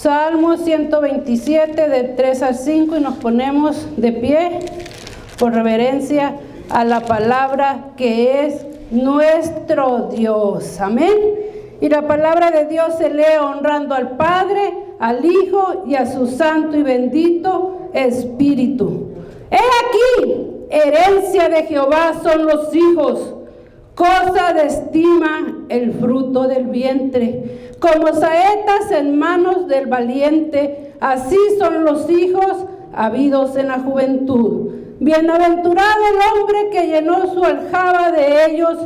Salmo 127 del 3 al 5 y nos ponemos de pie por reverencia a la palabra que es nuestro Dios. Amén. Y la palabra de Dios se lee honrando al Padre, al Hijo y a su santo y bendito Espíritu. He aquí, herencia de Jehová son los hijos, cosa de estima el fruto del vientre. Como saetas en manos del valiente, así son los hijos habidos en la juventud. Bienaventurado el hombre que llenó su aljaba de ellos,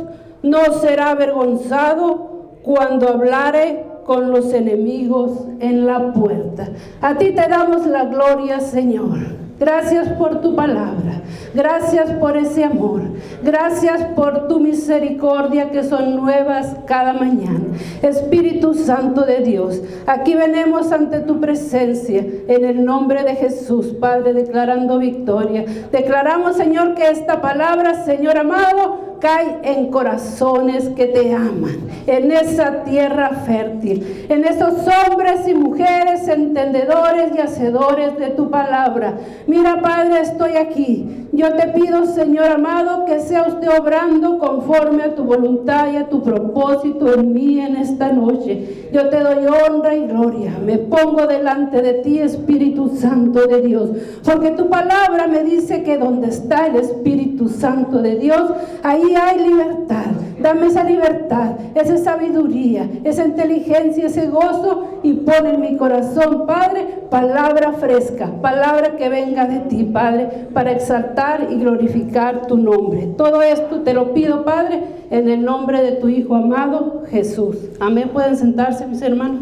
no será avergonzado cuando hablare con los enemigos en la puerta. A ti te damos la gloria, Señor. Gracias por tu palabra, gracias por ese amor, gracias por tu misericordia que son nuevas cada mañana. Espíritu Santo de Dios, aquí venimos ante tu presencia en el nombre de Jesús, Padre, declarando victoria. Declaramos, Señor, que esta palabra, Señor amado, cae en corazones que te aman, en esa tierra fértil, en esos hombres y mujeres entendedores y hacedores de tu palabra. Mira, Padre, estoy aquí. Yo te pido, Señor amado, que sea usted obrando conforme a tu voluntad y a tu propósito en mí en esta noche. Yo te doy honra y gloria. Me pongo delante de ti, Espíritu Santo de Dios, porque tu palabra me dice que donde está el Espíritu Santo de Dios, ahí hay libertad. Dame esa libertad, esa sabiduría, esa inteligencia, ese gozo, y pon en mi corazón, Padre, palabra fresca, palabra que venga de ti, Padre, para exaltar y glorificar tu nombre. Todo esto te lo pido, Padre, en el nombre de tu Hijo amado, Jesús. Amén. Pueden sentarse, mis hermanos.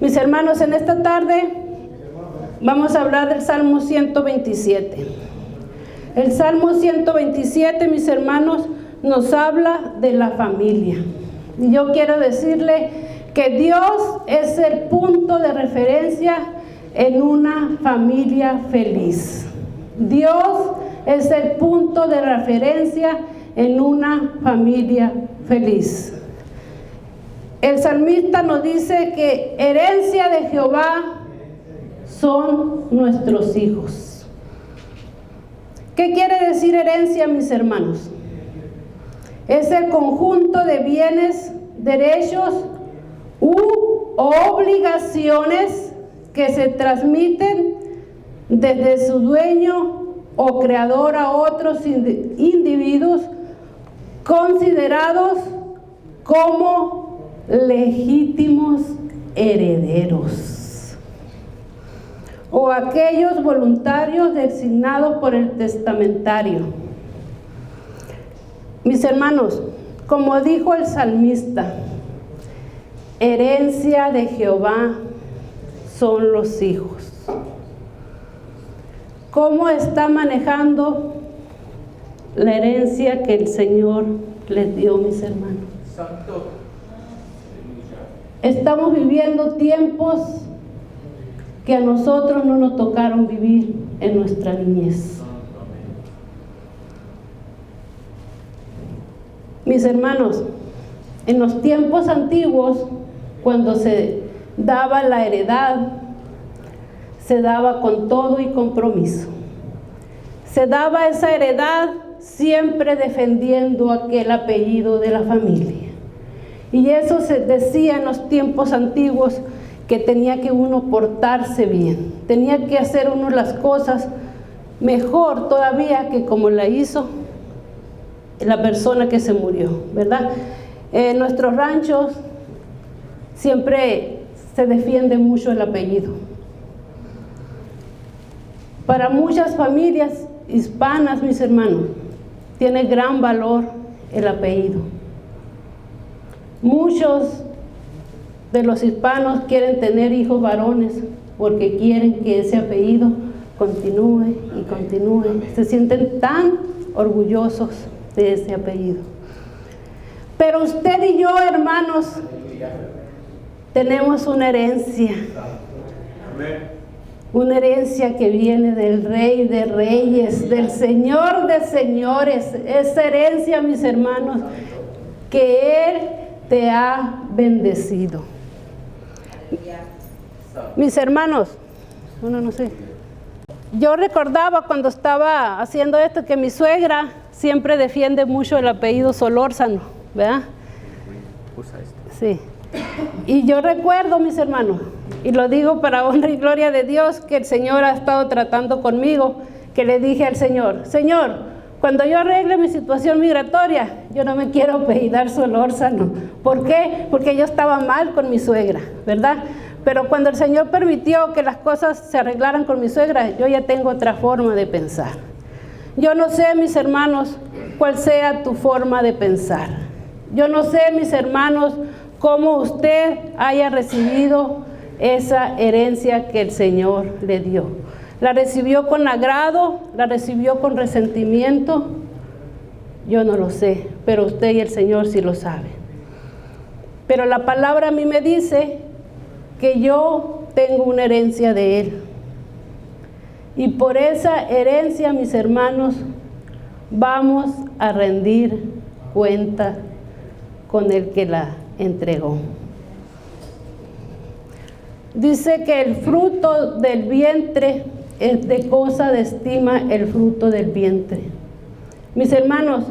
Mis hermanos, en esta tarde vamos a hablar del Salmo 127. El Salmo 127, mis hermanos, nos habla de la familia. Y yo quiero decirle que Dios es el punto de referencia en una familia feliz. Dios es el punto de referencia en una familia feliz. El salmista nos dice que herencia de Jehová son nuestros hijos. ¿Qué quiere decir herencia, mis hermanos? Es el conjunto de bienes, derechos u obligaciones que se transmiten desde su dueño o creador a otros individuos considerados como legítimos herederos, o aquellos voluntarios designados por el testamentario. Mis hermanos, como dijo el salmista, herencia de Jehová son los hijos. ¿Cómo está manejando la herencia que el Señor les dio, mis hermanos? Santo. Estamos viviendo tiempos que a nosotros no nos tocaron vivir en nuestra niñez. Mis hermanos, en los tiempos antiguos, cuando se daba la heredad, se daba con todo y compromiso. Se daba esa heredad siempre defendiendo aquel apellido de la familia. Y eso se decía en los tiempos antiguos, que tenía que uno portarse bien, tenía que hacer uno las cosas mejor todavía que como la hizo la persona que se murió, ¿verdad? En nuestros ranchos siempre se defiende mucho el apellido. Para muchas familias hispanas, mis hermanos, tiene gran valor el apellido. Muchos de los hispanos quieren tener hijos varones porque quieren que ese apellido continúe y continúe. Se sienten tan orgullosos de ese apellido. Pero usted y yo, hermanos, tenemos una herencia. Una herencia que viene del Rey de Reyes, del Señor de Señores. Esa herencia, mis hermanos, que Él te ha bendecido. Mis hermanos, no sé. Yo recordaba cuando estaba haciendo esto que mi suegra siempre defiende mucho el apellido Solórzano, ¿verdad? Sí. Y yo recuerdo, mis hermanos, y lo digo para honra y gloria de Dios, que el Señor ha estado tratando conmigo, que le dije al Señor, Señor, cuando yo arregle mi situación migratoria, yo no me quiero apellidar Solórzano. ¿Por qué? Porque yo estaba mal con mi suegra, ¿verdad? Pero cuando el Señor permitió que las cosas se arreglaran con mi suegra, yo ya tengo otra forma de pensar. Yo no sé, mis hermanos, cuál sea tu forma de pensar. Yo no sé, mis hermanos, cómo usted haya recibido esa herencia que el Señor le dio. ¿La recibió con agrado? ¿La recibió con resentimiento? Yo no lo sé, pero usted y el Señor sí lo saben. Pero la palabra a mí me dice que yo tengo una herencia de Él. Y por esa herencia, mis hermanos, vamos a rendir cuenta con el que la entregó. Dice que el fruto del vientre es de cosa de estima el fruto del vientre. Mis hermanos,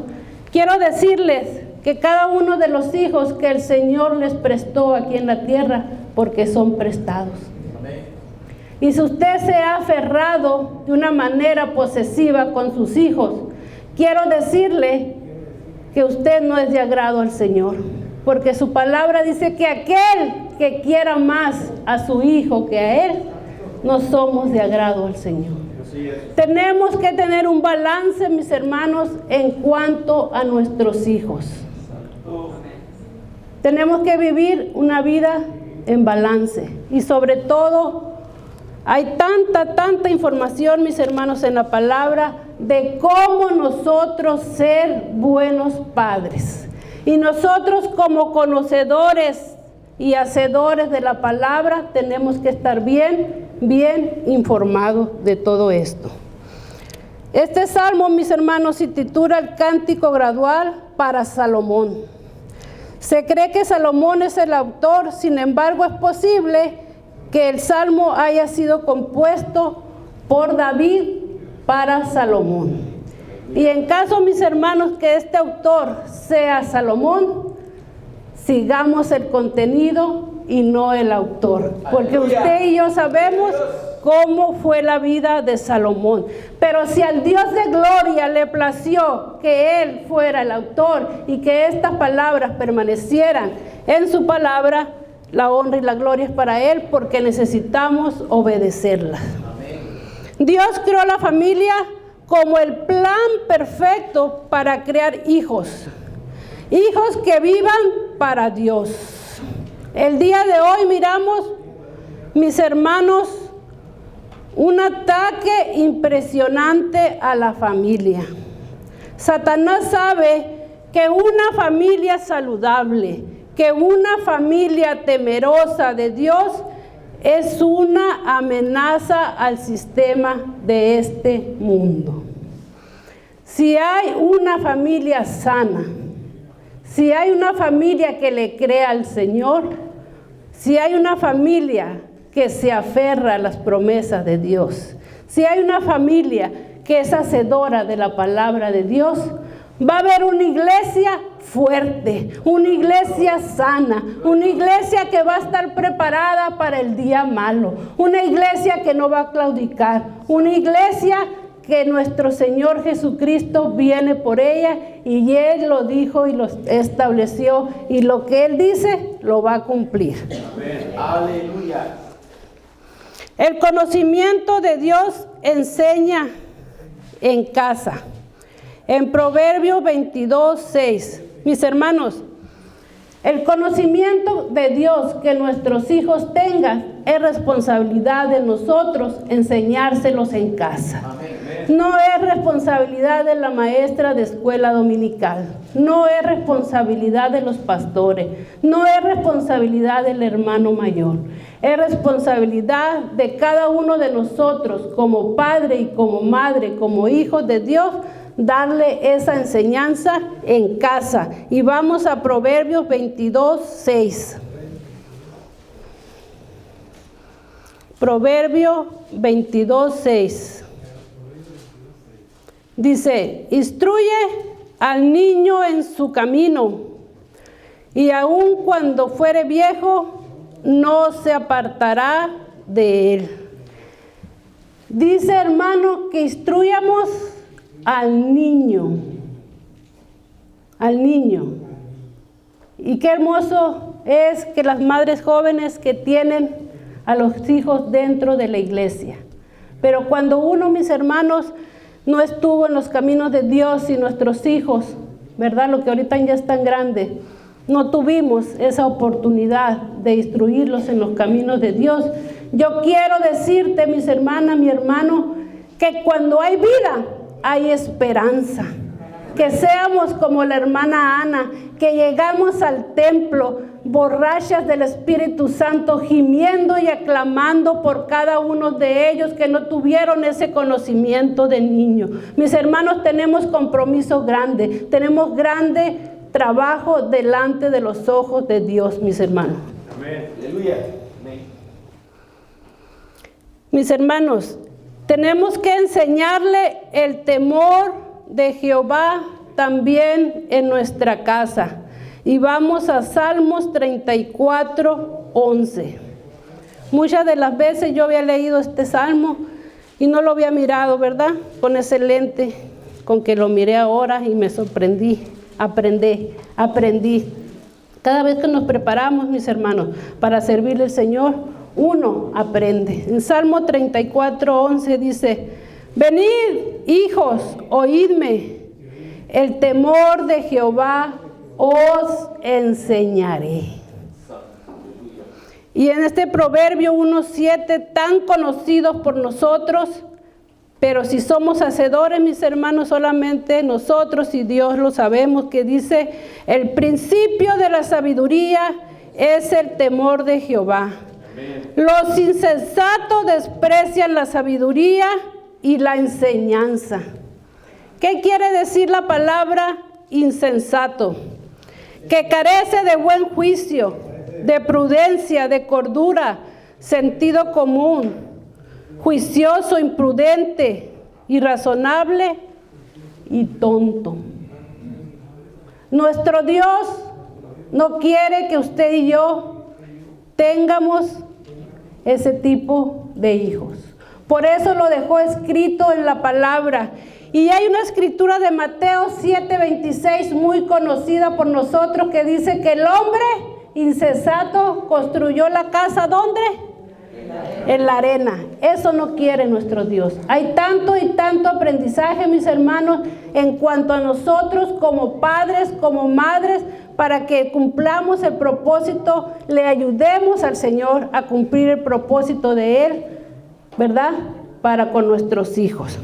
quiero decirles que cada uno de los hijos que el Señor les prestó aquí en la tierra, porque son prestados. Amén. Y si usted se ha aferrado de una manera posesiva con sus hijos, quiero decirle que usted no es de agrado al Señor, porque su palabra dice que aquel que quiera más a su hijo que a él, no somos de agrado al Señor. Tenemos que tener un balance, mis hermanos, en cuanto a nuestros hijos. Tenemos que vivir una vida en balance, y sobre todo hay tanta información, mis hermanos, en la palabra de cómo nosotros ser buenos padres, y nosotros como conocedores y hacedores de la palabra tenemos que estar bien informados de todo esto. Este salmo, mis hermanos, se titula el Cántico Gradual para Salomón. Se cree que Salomón es el autor, sin embargo es posible que el salmo haya sido compuesto por David para Salomón. Y en caso, mis hermanos, que este autor sea Salomón, sigamos el contenido y no el autor, porque usted y yo sabemos cómo fue la vida de Salomón. Pero si al Dios de gloria le plació que él fuera el autor y que estas palabras permanecieran en su palabra, la honra y la gloria es para él, porque necesitamos obedecerlas. Dios creó la familia como el plan perfecto para crear hijos que vivan para Dios. El día de hoy miramos, mis hermanos, un ataque impresionante a la familia. Satanás sabe que una familia saludable, que una familia temerosa de Dios es una amenaza al sistema de este mundo. Si hay una familia sana, si hay una familia que le crea al Señor, si hay una familia que se aferra a las promesas de Dios, si hay una familia que es hacedora de la palabra de Dios, va a haber una iglesia fuerte, una iglesia sana, una iglesia que va a estar preparada para el día malo, una iglesia que no va a claudicar, una iglesia que nuestro Señor Jesucristo viene por ella, y Él lo dijo y lo estableció, y lo que Él dice lo va a cumplir. Amén. Aleluya. El conocimiento de Dios enseña en casa. En Proverbios 22:6, mis hermanos, el conocimiento de Dios que nuestros hijos tengan es responsabilidad de nosotros enseñárselos en casa. Amén. No es responsabilidad de la maestra de escuela dominical, no es responsabilidad de los pastores, no es responsabilidad del hermano mayor. Es responsabilidad de cada uno de nosotros como padre y como madre, como hijos de Dios, darle esa enseñanza en casa. Y vamos a Proverbios 22:6. Proverbio 22:6. Dice, instruye al niño en su camino, y aun cuando fuere viejo, no se apartará de él. Dice, hermano, que instruyamos al niño. Al niño. Y qué hermoso es que las madres jóvenes que tienen a los hijos dentro de la iglesia. Pero cuando uno, mis hermanos, no estuvo en los caminos de Dios y nuestros hijos, ¿verdad? Lo que ahorita ya están grandes, no tuvimos esa oportunidad de instruirlos en los caminos de Dios. Yo quiero decirte, mis hermanas, mi hermano, que cuando hay vida, hay esperanza. Que seamos como la hermana Ana, que llegamos al templo borrachas del Espíritu Santo, gimiendo y aclamando por cada uno de ellos que no tuvieron ese conocimiento de niño. Mis hermanos, tenemos compromiso grande, tenemos grande trabajo delante de los ojos de Dios, mis hermanos. Amén. Aleluya. Amén. Mis hermanos, tenemos que enseñarle el temor de Jehová también en nuestra casa. Y vamos a Salmos 34:11. Muchas de las veces yo había leído este salmo y no lo había mirado, ¿verdad? Con ese lente con que lo miré ahora y me sorprendí. Aprendí. Cada vez que nos preparamos, mis hermanos, para servirle al Señor, uno aprende. En Salmo 34:11 dice, venid, hijos, oídme, el temor de Jehová os enseñaré. Y en este Proverbio 1:7, tan conocidos por nosotros, pero si somos hacedores, mis hermanos, solamente nosotros y Dios lo sabemos, que dice, el principio de la sabiduría es el temor de Jehová. Amén. Los insensatos desprecian la sabiduría y la enseñanza. ¿Qué quiere decir la palabra insensato? Que carece de buen juicio, de prudencia, de cordura, sentido común, juicioso, imprudente, irrazonable y tonto. Nuestro Dios no quiere que usted y yo tengamos ese tipo de hijos. Por eso lo dejó escrito en la palabra. Y hay una escritura de Mateo 7:26 muy conocida por nosotros que dice que el hombre insensato construyó la casa, ¿dónde? En la arena. Eso no quiere nuestro Dios. Hay tanto y tanto aprendizaje, mis hermanos, en cuanto a nosotros como padres, como madres, para que cumplamos el propósito, le ayudemos al Señor a cumplir el propósito de Él, ¿verdad? Para con nuestros hijos.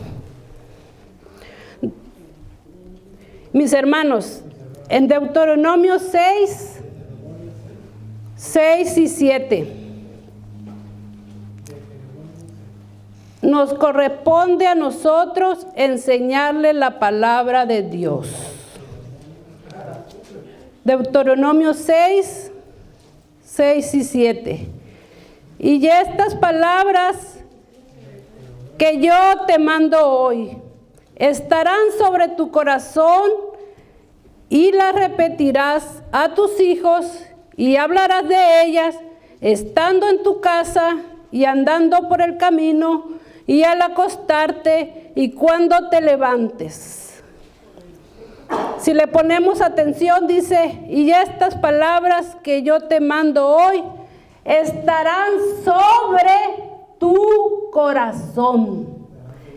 Mis hermanos, en Deuteronomio 6 y 7, nos corresponde a nosotros enseñarle la palabra de Dios. Deuteronomio 6 y 7. Y estas palabras que yo te mando hoy estarán sobre tu corazón y las repetirás a tus hijos y hablarás de ellas estando en tu casa y andando por el camino y al acostarte y cuando te levantes. Si le ponemos atención, dice, y estas palabras que yo te mando hoy estarán sobre tu corazón.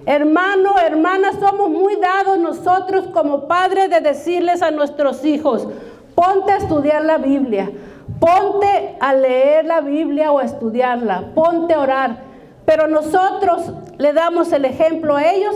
Hermano, hermana, somos muy dados nosotros como padres de decirles a nuestros hijos, ponte a estudiar la Biblia, ponte a leer la Biblia o a estudiarla, ponte a orar. Pero nosotros le damos el ejemplo a ellos.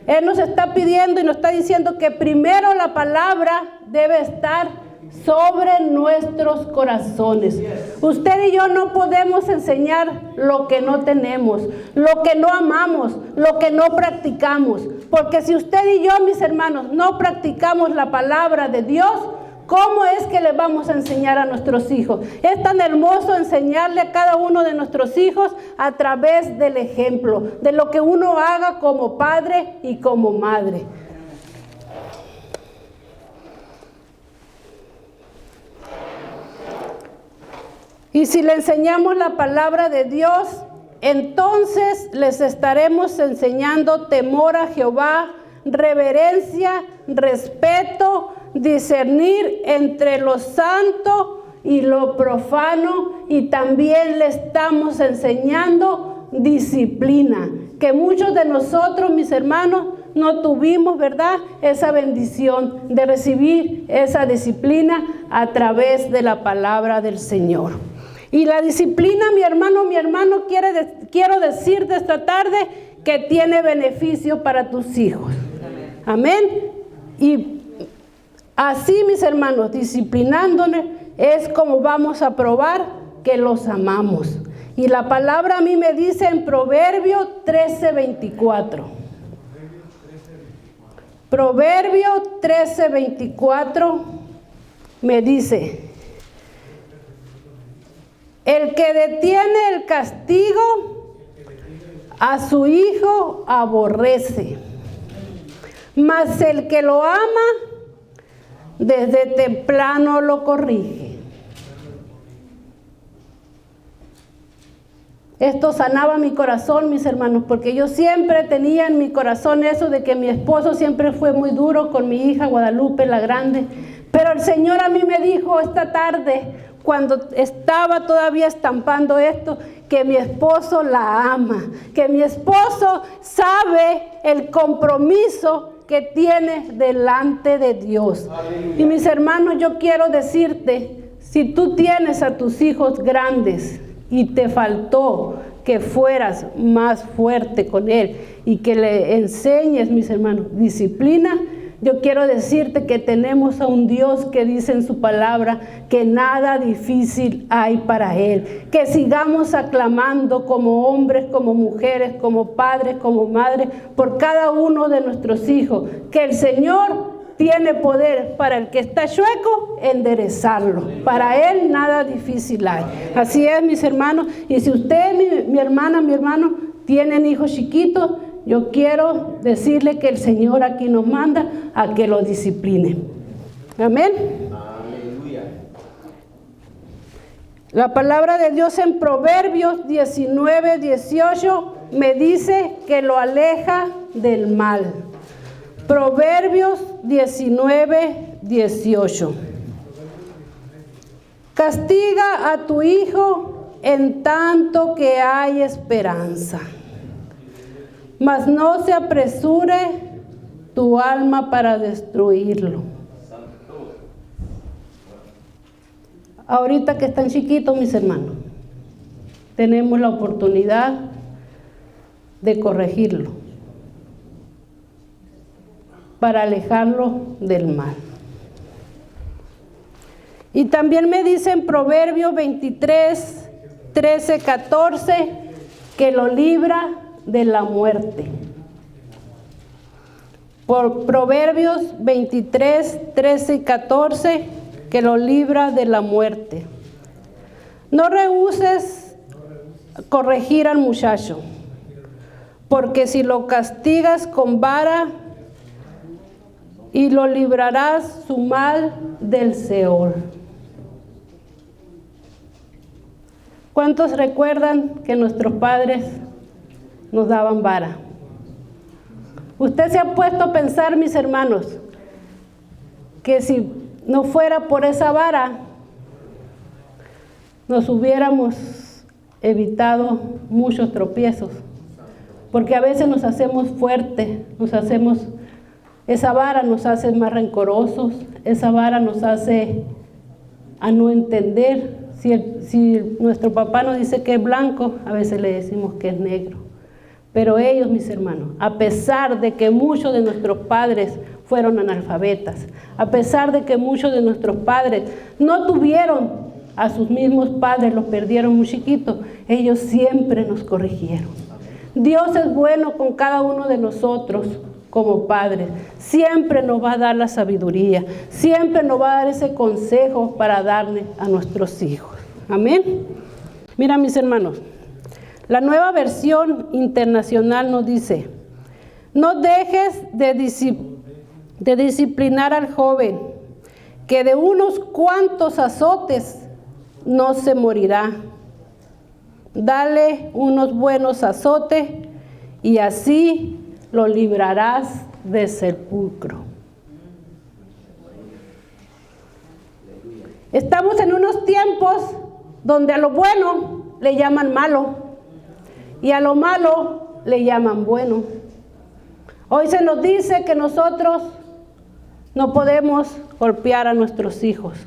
Él nos está pidiendo y nos está diciendo que primero la palabra debe estar sobre nuestros corazones. Usted y yo no podemos enseñar lo que no tenemos, lo que no amamos, lo que no practicamos. Porque si usted y yo, mis hermanos, no practicamos la palabra de Dios, ¿Cómo es que le vamos a enseñar a nuestros hijos? Es tan hermoso enseñarle a cada uno de nuestros hijos a través del ejemplo, de lo que uno haga como padre y como madre. Y si le enseñamos la palabra de Dios, entonces les estaremos enseñando temor a Jehová, reverencia, respeto, discernir entre lo santo y lo profano, y también le estamos enseñando disciplina, que muchos de nosotros, mis hermanos, no tuvimos, ¿verdad?, esa bendición de recibir esa disciplina a través de la palabra del Señor. Y la disciplina, mi hermano, quiero decirte esta tarde que tiene beneficio para tus hijos. Amén. Y así, mis hermanos, disciplinándonos es como vamos a probar que los amamos. Y la palabra a mí me dice en Proverbio 13:24. Proverbio 13:24 me dice: el que detiene el castigo a su hijo aborrece, mas el que lo ama desde temprano lo corrige. Esto sanaba mi corazón, mis hermanos, porque yo siempre tenía en mi corazón eso de que mi esposo siempre fue muy duro con mi hija Guadalupe, la grande. Pero el Señor a mí me dijo esta tarde, cuando estaba todavía estampando esto, que mi esposo la ama, que mi esposo sabe el compromiso que tiene delante de Dios. Aleluya. Y mis hermanos, yo quiero decirte, si tú tienes a tus hijos grandes y te faltó que fueras más fuerte con él y que le enseñes, mis hermanos, disciplina, yo quiero decirte que tenemos a un Dios que dice en su palabra que nada difícil hay para Él. Que sigamos aclamando como hombres, como mujeres, como padres, como madres, por cada uno de nuestros hijos. Que el Señor tiene poder para el que está chueco, enderezarlo. Para Él nada difícil hay. Así es, mis hermanos. Y si usted, mi hermana, mi hermano, tienen hijos chiquitos, yo quiero decirle que el Señor aquí nos manda a que lo discipline. Amén. Aleluya. La palabra de Dios en Proverbios 19:18 me dice que lo aleja del mal. Proverbios 19:18. Castiga a tu hijo en tanto que hay esperanza, mas no se apresure tu alma para destruirlo. Ahorita que están chiquitos, mis hermanos, tenemos la oportunidad de corregirlo para alejarlo del mal. Y también me dice en Proverbios 23, 13, 14 que lo libra de la muerte. Por Proverbios 23, 13 y 14, que lo libra de la muerte. No rehuses corregir al muchacho, porque si lo castigas con vara, y lo librarás su mal del Seol. ¿Cuántos recuerdan que nuestros padres nos daban vara? Usted se ha puesto a pensar, mis hermanos, que si no fuera por esa vara, nos hubiéramos evitado muchos tropiezos, porque a veces nos hacemos fuertes, esa vara nos hace más rencorosos, esa vara nos hace a no entender. Si nuestro papá nos dice que es blanco, a veces le decimos que es negro. Pero ellos, mis hermanos, a pesar de que muchos de nuestros padres fueron analfabetas, a pesar de que muchos de nuestros padres no tuvieron a sus mismos padres, los perdieron muy chiquitos, ellos siempre nos corrigieron. Dios es bueno con cada uno de nosotros, como padres. Siempre nos va a dar la sabiduría, siempre nos va a dar ese consejo para darle a nuestros hijos. Amén. Mira, mis hermanos, la Nueva Versión Internacional nos dice: no dejes de disciplinar al joven, que de unos cuantos azotes no se morirá. Dale unos buenos azotes y así lo librarás de sepulcro. Estamos en unos tiempos donde a lo bueno le llaman malo y a lo malo le llaman bueno. Hoy se nos dice que nosotros no podemos golpear a nuestros hijos.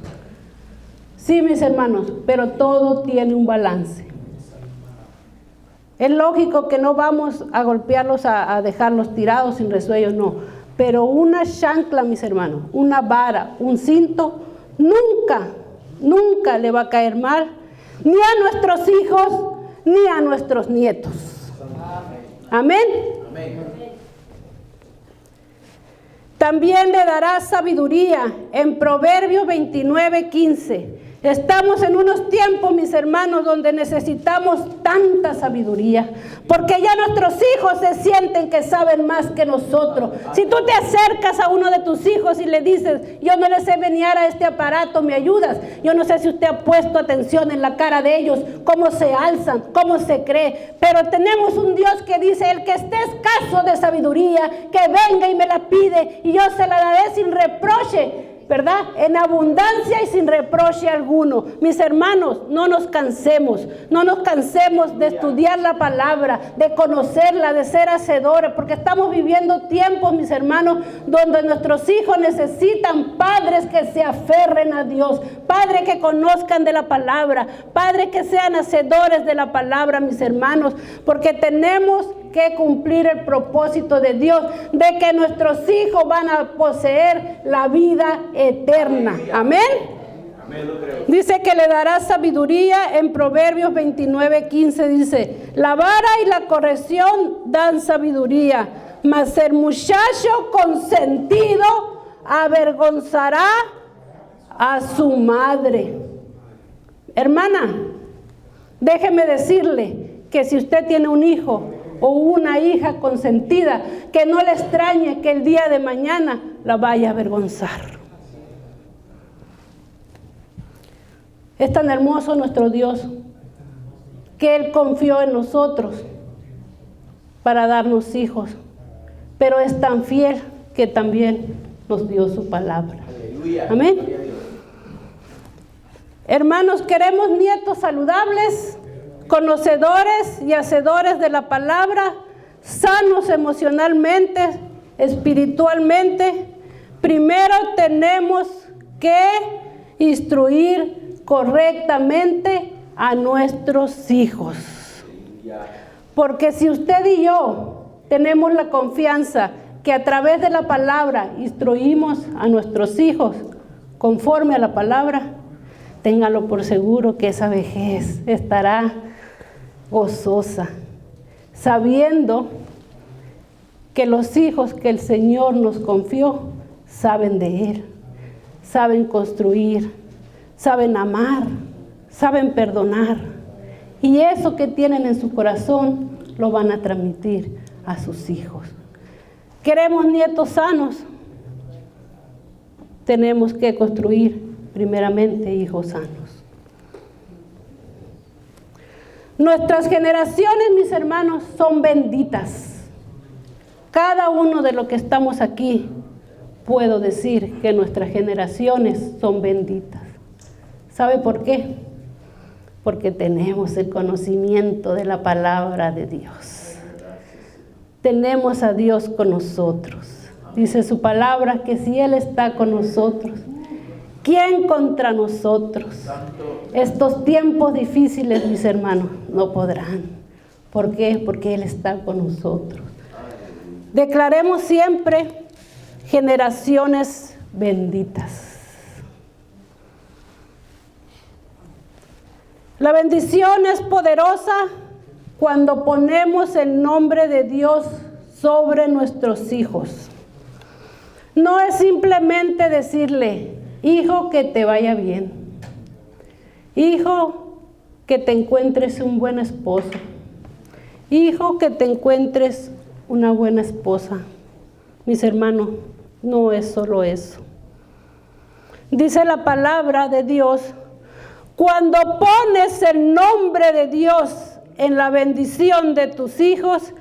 Sí, mis hermanos, pero todo tiene un balance. Es lógico que no vamos a golpearlos, a dejarlos tirados sin resuello, no. Pero una chancla, mis hermanos, una vara, un cinto, nunca le va a caer mal ni a nuestros hijos ni a nuestros nietos. Amén. Amén. También le dará sabiduría en Proverbios 29:15. Estamos en unos tiempos, mis hermanos, donde necesitamos tanta sabiduría, porque ya nuestros hijos se sienten que saben más que nosotros. Si tú te acercas a uno de tus hijos y le dices: yo no le sé menear a este aparato, ¿me ayudas? Yo no sé si usted ha puesto atención en la cara de ellos, cómo se alzan, cómo se cree, pero tenemos un Dios que dice: el que esté escaso de sabiduría, que venga y me la pide, y yo se la daré sin reproche, ¿verdad? En abundancia y sin reproche alguno. Mis hermanos, no nos cansemos de estudiar la palabra, de conocerla, de ser hacedores, porque estamos viviendo tiempos, mis hermanos, donde nuestros hijos necesitan padres que se aferren a Dios, padres que conozcan de la palabra, padres que sean hacedores de la palabra, mis hermanos, porque tenemos que cumplir el propósito de Dios, de que nuestros hijos van a poseer la vida eterna. Amén. Dice que le dará sabiduría en Proverbios 29:15. Dice: la vara y la corrección dan sabiduría, mas el muchacho consentido avergonzará a su madre. Hermana, déjeme decirle que si usted tiene un hijo o una hija consentida, que no le extrañe que el día de mañana la vaya a avergonzar. Es tan hermoso nuestro Dios que Él confió en nosotros para darnos hijos, pero es tan fiel que también nos dio su palabra. Aleluya. Amén. Hermanos, queremos nietos saludables, conocedores y hacedores de la palabra, sanos emocionalmente, espiritualmente. Primero tenemos que instruir correctamente a nuestros hijos. Porque si usted y yo tenemos la confianza que a través de la palabra instruimos a nuestros hijos conforme a la palabra, téngalo por seguro que esa vejez estará gozosa, sabiendo que los hijos que el Señor nos confió saben de Él, saben construir, saben amar, saben perdonar, y eso que tienen en su corazón lo van a transmitir a sus hijos. Queremos nietos sanos, tenemos que construir primeramente hijos sanos. Nuestras generaciones, mis hermanos, son benditas. Cada uno de los que estamos aquí, puedo decir que nuestras generaciones son benditas. ¿Sabe por qué? Porque tenemos el conocimiento de la palabra de Dios. Tenemos a Dios con nosotros. Dice su palabra que si Él está con nosotros, ¿quién contra nosotros? Estos tiempos difíciles, mis hermanos, no podrán. ¿Por qué? Porque Él está con nosotros. Declaremos siempre generaciones benditas. La bendición es poderosa cuando ponemos el nombre de Dios sobre nuestros hijos. No es simplemente decirle, hijo, que te vaya bien. Hijo, que te encuentres un buen esposo. Hijo, que te encuentres una buena esposa. Mis hermanos, no es solo eso. Dice la palabra de Dios, cuando pones el nombre de Dios en la bendición de tus hijos,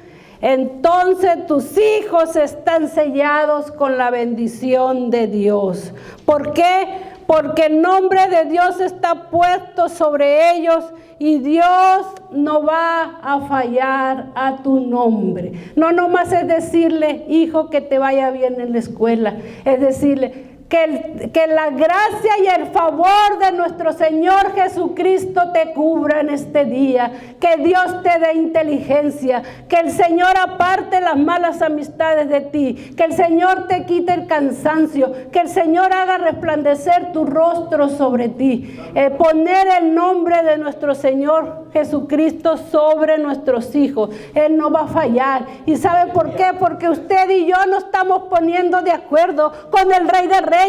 entonces tus hijos están sellados con la bendición de Dios. ¿Por qué? Porque el nombre de Dios está puesto sobre ellos y Dios no va a fallar a tu nombre. No nomás es decirle, hijo, que te vaya bien en la escuela, es decirle, que la gracia y el favor de nuestro Señor Jesucristo te cubra en este día, que Dios te dé inteligencia, que el Señor aparte las malas amistades de ti, que el Señor te quite el cansancio, que el Señor haga resplandecer tu rostro sobre ti. Poner el nombre de nuestro Señor Jesucristo sobre nuestros hijos. Él no va a fallar. ¿Y sabe por qué? Porque usted y yo nos estamos poniendo de acuerdo con el Rey de Reyes,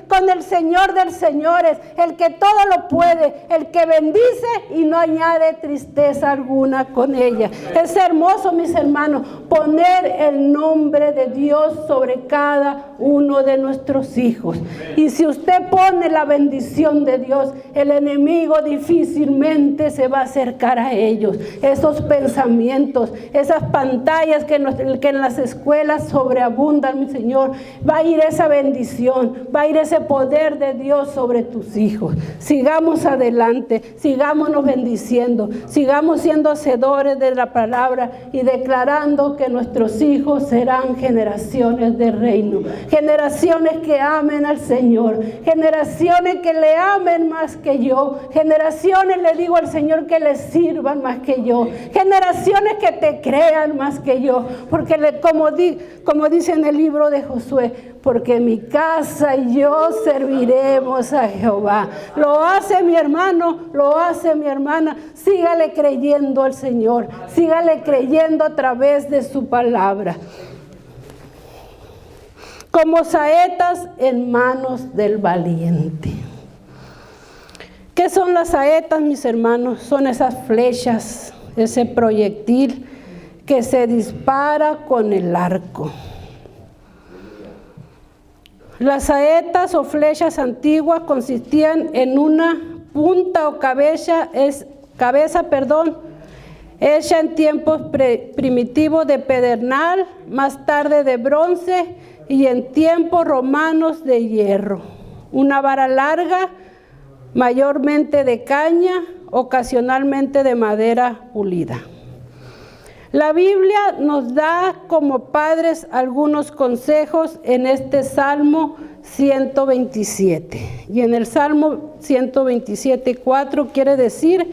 con el Señor de Señores, el que todo lo puede, el que bendice y no añade tristeza alguna con ella. Es hermoso, mis hermanos, poner el nombre de Dios sobre cada uno de nuestros hijos. Y si usted pone la bendición de Dios, el enemigo difícilmente se va a acercar a ellos. Esos pensamientos, esas pantallas que en las escuelas sobreabundan, mi Señor, va a ir esa bendición, va a ir ese poder de Dios sobre tus hijos. Sigamos adelante, sigámonos bendiciendo, sigamos siendo hacedores de la palabra y declarando que nuestros hijos serán generaciones de reino, generaciones que amen al Señor, generaciones que le amen más que yo, generaciones, le digo al Señor, que le sirvan más que yo, generaciones que te crean más que yo, porque como dice en el libro de Josué, porque mi casa y yo serviremos a Jehová. Lo hace mi hermano, lo hace mi hermana. Sígale creyendo al Señor, sígale creyendo a través de su palabra. Como saetas en manos del valiente. ¿Qué son las saetas, mis hermanos? Son esas flechas, ese proyectil que se dispara con el arco. Las saetas o flechas antiguas consistían en una punta o cabeza, hecha en tiempos primitivos de pedernal, más tarde de bronce y en tiempos romanos de hierro. Una vara larga, mayormente de caña, ocasionalmente de madera pulida. La Biblia nos da como padres algunos consejos en este Salmo 127. Y en el Salmo 127:4 quiere decir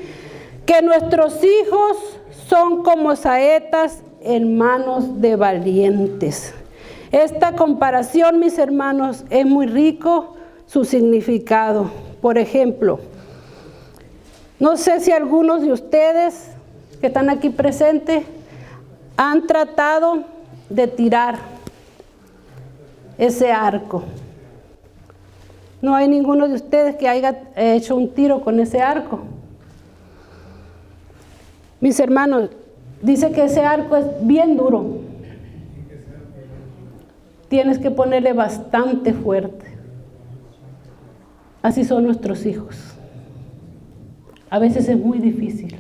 que nuestros hijos son como saetas en manos de valientes. Esta comparación, mis hermanos, es muy rico su significado. Por ejemplo, no sé si algunos de ustedes que están aquí presentes han tratado de tirar ese arco. No hay ninguno de ustedes que haya hecho un tiro con ese arco. Mis hermanos, dice que ese arco es bien duro. Tienes que ponerle bastante fuerte. Así son nuestros hijos. A veces es muy difícil.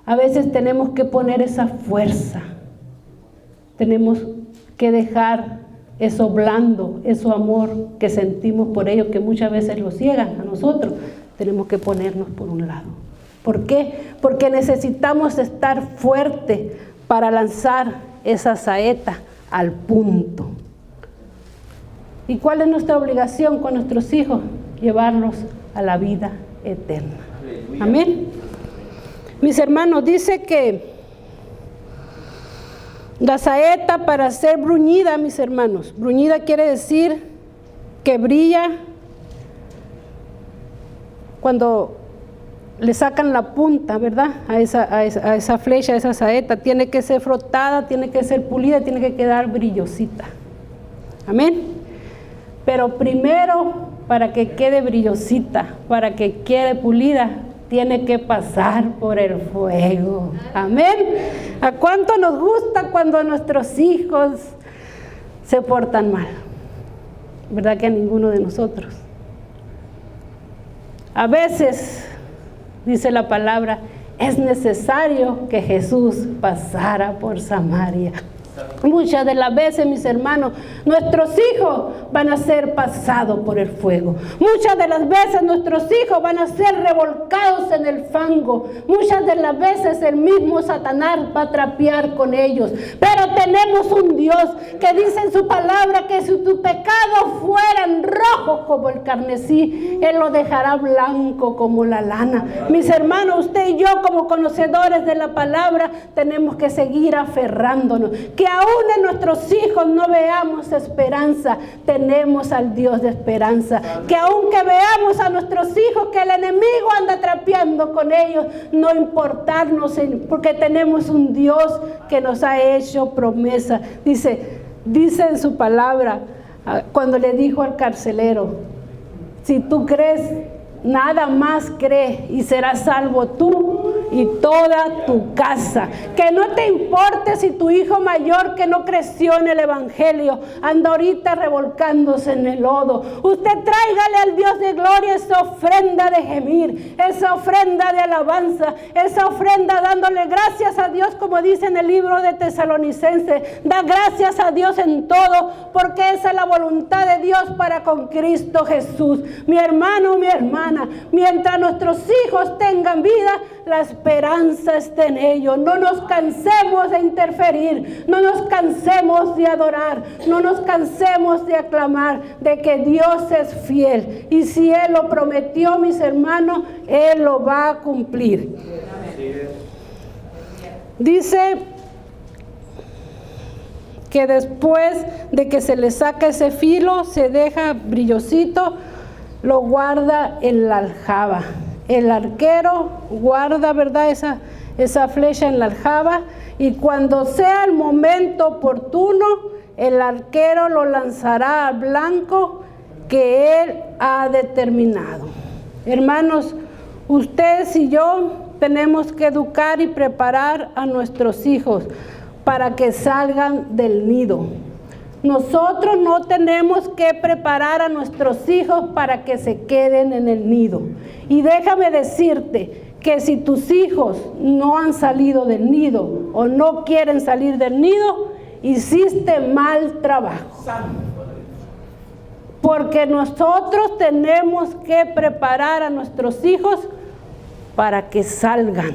A veces tenemos que poner esa fuerza. Tenemos que dejar eso blando, eso amor que sentimos por ellos, que muchas veces los ciegan a nosotros. Tenemos que ponernos por un lado. ¿Por qué? Porque necesitamos estar fuerte para lanzar esa saeta al punto. ¿Y cuál es nuestra obligación con nuestros hijos? Llevarlos a la vida eterna. Amén. Mis hermanos, dice que la saeta para ser bruñida, mis hermanos, bruñida quiere decir que brilla cuando le sacan la punta, ¿verdad? A esa flecha, a esa saeta. Tiene que ser frotada, tiene que ser pulida, tiene que quedar brillosita. Amén. Pero primero, para que quede brillosita, para que quede pulida, tiene que pasar por el fuego. Amén. ¿A cuánto nos gusta cuando nuestros hijos se portan mal? ¿Verdad que a ninguno de nosotros? A veces, dice la palabra, es necesario que Jesús pasara por Samaria. Muchas de las veces, mis hermanos, nuestros hijos van a ser pasados por el fuego. Muchas de las veces nuestros hijos van a ser revolcados en el fango. Muchas de las veces el mismo Satanás va a trapear con ellos. Pero tenemos un Dios que dice en su palabra que si tus pecados fueran rojos como el carmesí, Él los dejará blanco como la lana. Mis hermanos, usted y yo como conocedores de la palabra tenemos que seguir aferrándonos. Que aún en nuestros hijos no veamos esperanza, tenemos al Dios de esperanza. Que aunque veamos a nuestros hijos que el enemigo anda trapeando con ellos, no importarnos, porque tenemos un Dios que nos ha hecho promesa. Dice en su palabra, cuando le dijo al carcelero, si tú crees, nada más cree y serás salvo tú y toda tu casa. Que no te importe si tu hijo mayor que no creció en el evangelio anda ahorita revolcándose en el lodo. Usted tráigale al Dios de gloria esa ofrenda de gemir, esa ofrenda de alabanza, esa ofrenda dándole gracias a Dios, como dice en el libro de Tesalonicenses. Da gracias a Dios en todo, porque esa es la voluntad de Dios para con Cristo Jesús. Mi hermano, mi hermana, mientras nuestros hijos tengan vida, la esperanza está en ellos. No nos cansemos de interferir, no nos cansemos de adorar, no nos cansemos de aclamar de que Dios es fiel. Y si Él lo prometió, mis hermanos, Él lo va a cumplir. Dice que después de que se le saca ese filo, se deja brillosito, lo guarda en la aljaba. El arquero guarda, ¿verdad?, esa flecha en la aljaba, y cuando sea el momento oportuno, el arquero lo lanzará al blanco que él ha determinado. Hermanos, ustedes y yo tenemos que educar y preparar a nuestros hijos para que salgan del nido. Nosotros no tenemos que preparar a nuestros hijos para que se queden en el nido. Y déjame decirte que si tus hijos no han salido del nido o no quieren salir del nido, hiciste mal trabajo. Porque nosotros tenemos que preparar a nuestros hijos para que salgan,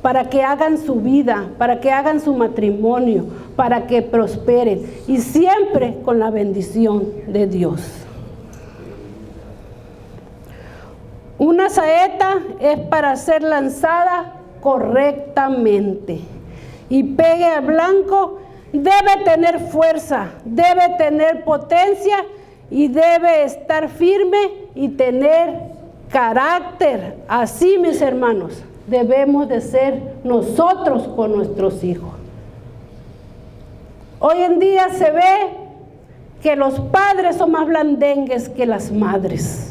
para que hagan su vida, para que hagan su matrimonio, para que prosperen, y siempre con la bendición de Dios. Una saeta es para ser lanzada correctamente y pegue al blanco. Debe tener fuerza, debe tener potencia y debe estar firme y tener carácter. Así, mis hermanos, debemos de ser nosotros con nuestros hijos. Hoy en día se ve que los padres son más blandengues que las madres.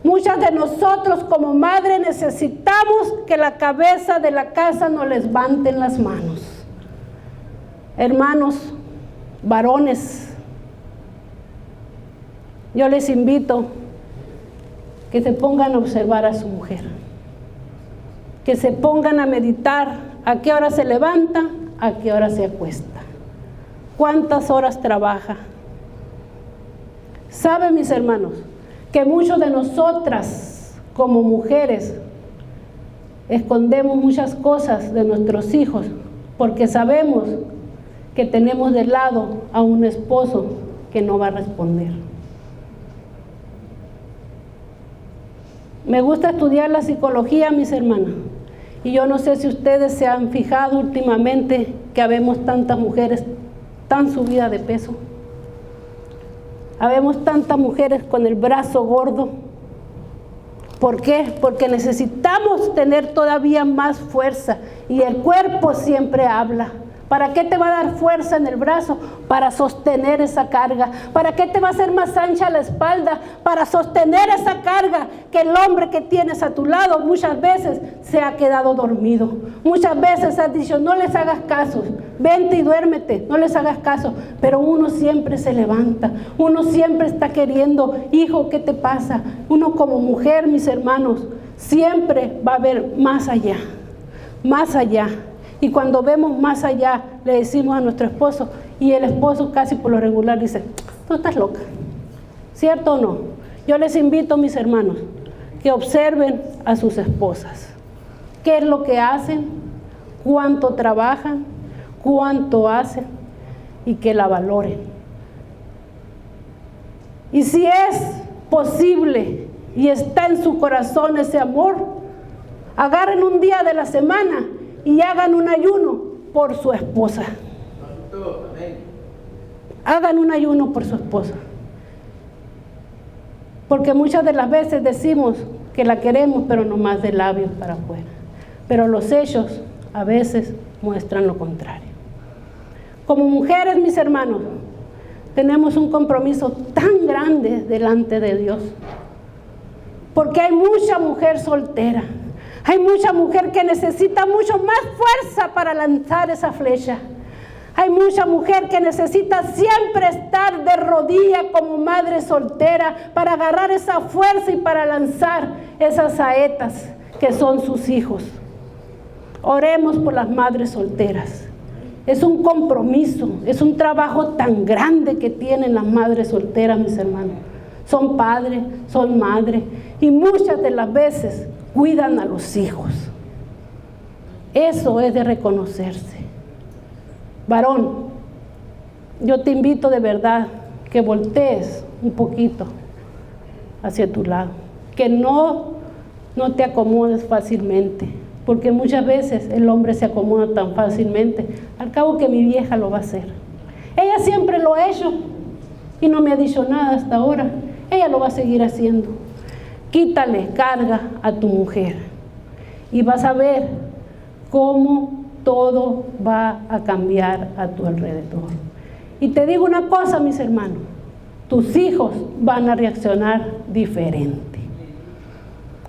Muchas de nosotros como madres necesitamos que la cabeza de la casa nos levanten las manos. Hermanos, varones, yo les invito que se pongan a observar a su mujer, que se pongan a meditar a qué hora se levanta, a qué hora se acuesta, cuántas horas trabaja. ¿Saben, mis hermanos, que muchos de nosotras como mujeres escondemos muchas cosas de nuestros hijos porque sabemos que tenemos de lado a un esposo que no va a responder? Me gusta estudiar la psicología, mis hermanas, y yo no sé si ustedes se han fijado últimamente que habemos tantas mujeres tan subidas de peso. Habemos tantas mujeres con el brazo gordo. ¿Por qué? Porque necesitamos tener todavía más fuerza y el cuerpo siempre habla. ¿Para qué te va a dar fuerza en el brazo? Para sostener esa carga. ¿Para qué te va a hacer más ancha la espalda? Para sostener esa carga que el hombre que tienes a tu lado muchas veces se ha quedado dormido. Muchas veces has dicho, no les hagas caso, vente y duérmete, no les hagas caso. Pero uno siempre se levanta, uno siempre está queriendo, hijo, ¿qué te pasa? Uno como mujer, mis hermanos, siempre va a ver más allá, más allá. Y cuando vemos más allá, le decimos a nuestro esposo, y el esposo casi por lo regular dice, tú estás loca, ¿cierto o no? Yo les invito, mis hermanos, que observen a sus esposas. ¿Qué es lo que hacen? ¿Cuánto trabajan? ¿Cuánto hacen? Y que la valoren. Y si es posible y está en su corazón ese amor, agarren un día de la semana y hagan un ayuno por su esposa. Hagan un ayuno por su esposa. Porque muchas de las veces decimos que la queremos, pero nomás de labios para afuera. Pero los hechos a veces muestran lo contrario. Como mujeres, mis hermanos, tenemos un compromiso tan grande delante de Dios. Porque hay mucha mujer soltera. Hay mucha mujer que necesita mucho más fuerza para lanzar esa flecha. Hay mucha mujer que necesita siempre estar de rodillas como madre soltera para agarrar esa fuerza y para lanzar esas saetas que son sus hijos. Oremos por las madres solteras. Es un compromiso, es un trabajo tan grande que tienen las madres solteras, mis hermanos. Son padres, son madres y muchas de las veces cuidan a los hijos. Eso es de reconocerse. Varón, yo te invito de verdad que voltees un poquito hacia tu lado, que no te acomodes fácilmente, porque muchas veces el hombre se acomoda tan fácilmente. Al cabo que mi vieja lo va a hacer. Ella siempre lo ha hecho y no me ha dicho nada hasta ahora. Ella lo va a seguir haciendo. Quítale carga a tu mujer y vas a ver cómo todo va a cambiar a tu alrededor. Y te digo una cosa, mis hermanos, tus hijos van a reaccionar diferente.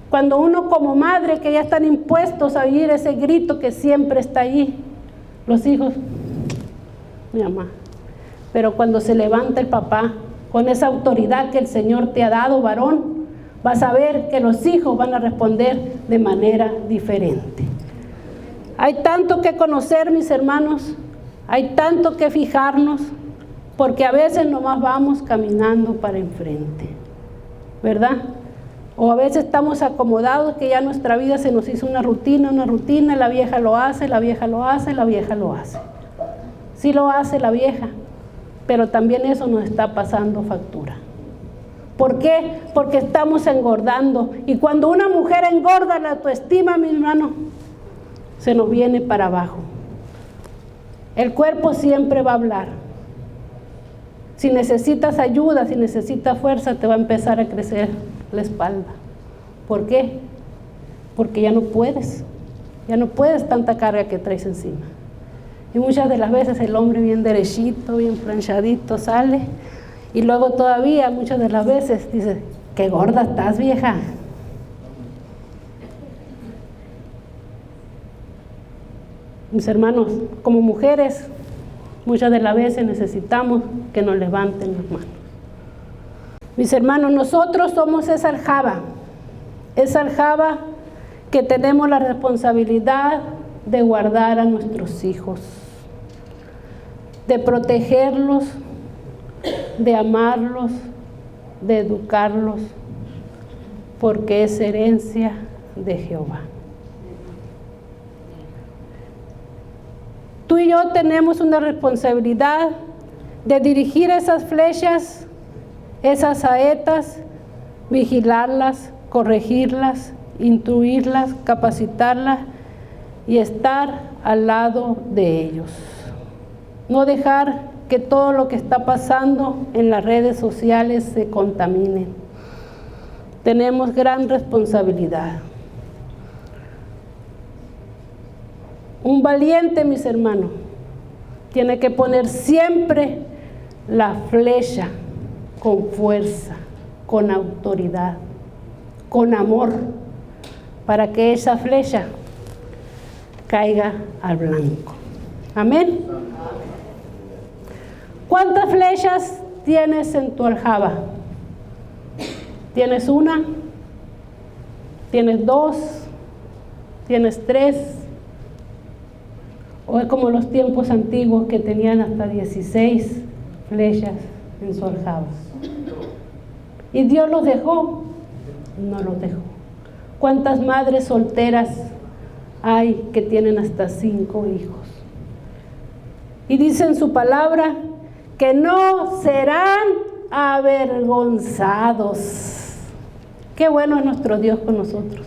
Cuando uno como madre, que ya están impuestos a oír ese grito que siempre está ahí, los hijos, mi mamá. Pero cuando se levanta el papá con esa autoridad que el Señor te ha dado, varón, vas a ver que los hijos van a responder de manera diferente. Hay tanto que conocer, mis hermanos, hay tanto que fijarnos, porque a veces nomás vamos caminando para enfrente, ¿verdad? O a veces estamos acomodados que ya nuestra vida se nos hizo una rutina, la vieja lo hace, la vieja lo hace, la vieja lo hace. Sí lo hace la vieja, pero también eso nos está pasando factura. ¿Por qué? Porque estamos engordando. Y cuando una mujer engorda la autoestima, mi hermano, se nos viene para abajo. El cuerpo siempre va a hablar. Si necesitas ayuda, si necesitas fuerza, te va a empezar a crecer la espalda. ¿Por qué? Porque ya no puedes tanta carga que traes encima. Y muchas de las veces el hombre bien derechito, bien planchadito sale, y luego todavía muchas de las veces dice, qué gorda estás, vieja. Mis hermanos, como mujeres, muchas de las veces necesitamos que nos levanten las manos. Mis hermanos, nosotros somos esa aljaba que tenemos la responsabilidad de guardar a nuestros hijos, de protegerlos, de amarlos, de educarlos, porque es herencia de Jehová. Tú y yo tenemos una responsabilidad de dirigir esas flechas, esas saetas, vigilarlas, corregirlas, instruirlas, capacitarlas y estar al lado de ellos. No dejar que todo lo que está pasando en las redes sociales se contamine. tenemos gran responsabilidad. Un valiente, mis hermanos, tiene que poner siempre la flecha con fuerza, con autoridad, con amor, para que esa flecha caiga al blanco. Amén. ¿Cuántas flechas tienes en tu aljaba? ¿Tienes una? ¿Tienes dos? ¿Tienes tres? ¿O es como los tiempos antiguos que tenían hasta 16 flechas en su aljaba? ¿Y Dios los dejó? No los dejó. ¿Cuántas madres solteras hay que tienen hasta 5 hijos? Y dice en su palabra que no serán avergonzados. Qué bueno es nuestro Dios con nosotros.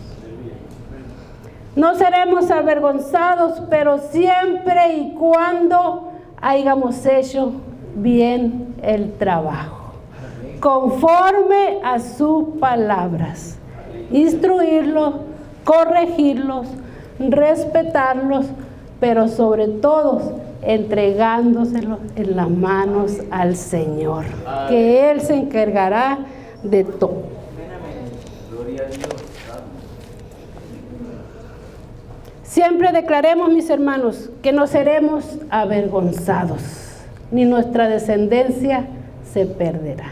No seremos avergonzados, pero siempre y cuando hayamos hecho bien el trabajo, conforme a sus palabras. Instruirlos, corregirlos, respetarlos, pero sobre todo entregándoselos en las manos al Señor, que Él se encargará de todo. Gloria a Dios. Siempre declaremos, mis hermanos, que no seremos avergonzados, ni nuestra descendencia se perderá.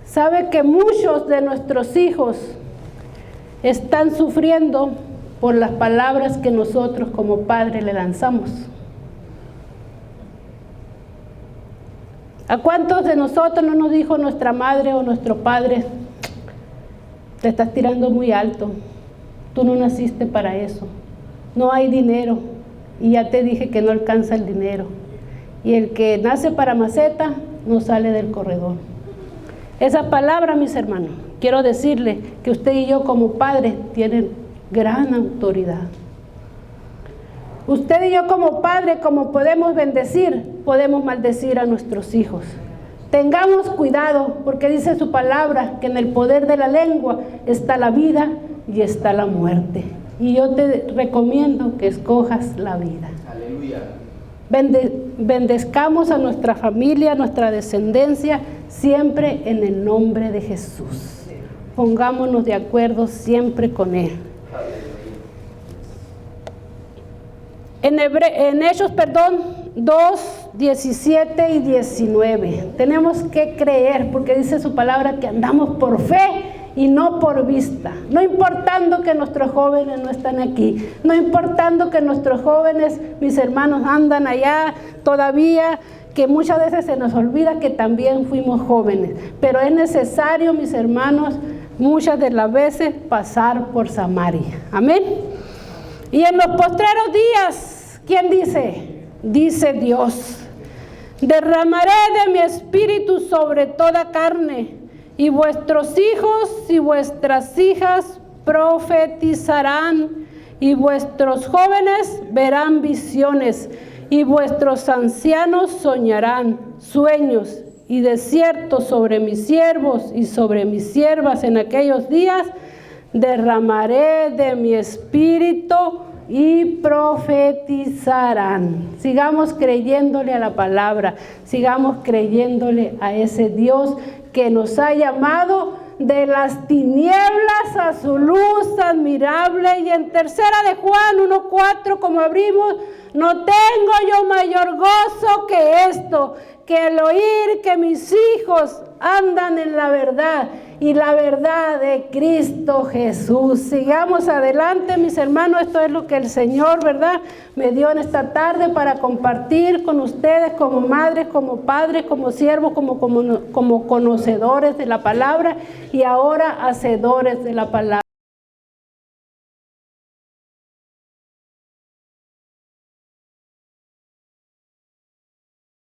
¿Sabe que muchos de nuestros hijos están sufriendo por las palabras que nosotros como padres le lanzamos? ¿A cuántos de nosotros no nos dijo nuestra madre o nuestro padre: te estás tirando muy alto, tú no naciste para eso, no hay dinero, y ya te dije que no alcanza el dinero, y el que nace para maceta no sale del corredor? Esa palabra, mis hermanos, quiero decirle que usted y yo como padres tienen gran autoridad. Usted y yo como padre, como podemos bendecir, podemos maldecir a nuestros hijos. Tengamos cuidado, porque dice su palabra que en el poder de la lengua está la vida y está la muerte. Y yo te recomiendo que escojas la vida. Aleluya. Bendezcamos a nuestra familia, a nuestra descendencia, siempre en el nombre de Jesús. Pongámonos de acuerdo siempre con Él. En Hechos 2, 17 y 19. Tenemos que creer, porque dice su palabra que andamos por fe y no por vista. No importando que nuestros jóvenes no están aquí, no importando que nuestros jóvenes, mis hermanos, andan allá todavía, que muchas veces se nos olvida que también fuimos jóvenes. Pero es necesario, mis hermanos, muchas de las veces pasar por Samaria. Amén. Y en los postreros días, ¿quién dice? Dice Dios: derramaré de mi espíritu sobre toda carne, y vuestros hijos y vuestras hijas profetizarán, y vuestros jóvenes verán visiones, y vuestros ancianos soñarán sueños. Y de cierto sobre mis siervos y sobre mis siervas en aquellos días derramaré de mi espíritu y profetizarán. Sigamos creyéndole a la palabra, sigamos creyéndole a ese Dios que nos ha llamado de las tinieblas a su luz admirable. Y en tercera de Juan 1:4, como abrimos: no tengo yo mayor gozo que esto, que el oír que mis hijos andan en la verdad, y la verdad de Cristo Jesús. Sigamos adelante, mis hermanos. Esto es lo que el Señor, ¿verdad?, me dio en esta tarde para compartir con ustedes como madres, como padres, como siervos, como conocedores de la palabra, y ahora hacedores de la palabra.